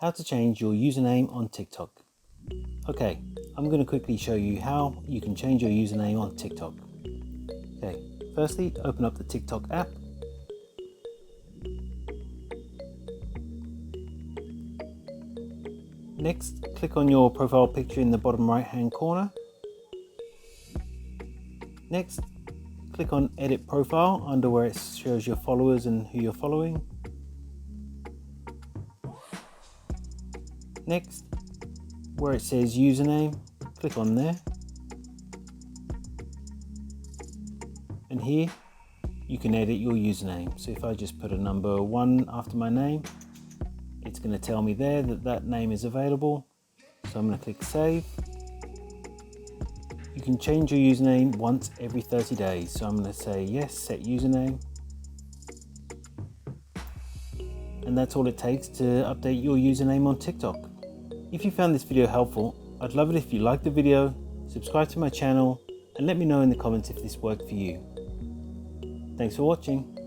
How to change your username on TikTok. Okay, I'm going to quickly show you how you can change your username on TikTok. Okay, firstly, open up the TikTok app. Next, click on your profile picture in the bottom right hand corner. Next, click on Edit Profile under where it shows your followers and who you're following. Next, where it says Username, click on there. And here, you can edit your username. So if I just put a number 1 after my name, it's going to tell me there that that name is available. So I'm going to click Save. You can change your username once every 30 days. So I'm going to say yes, set username. And that's all it takes to update your username on TikTok. If you found this video helpful, I'd love it if you liked the video, subscribe to my channel, and let me know in the comments if this worked for you. Thanks for watching.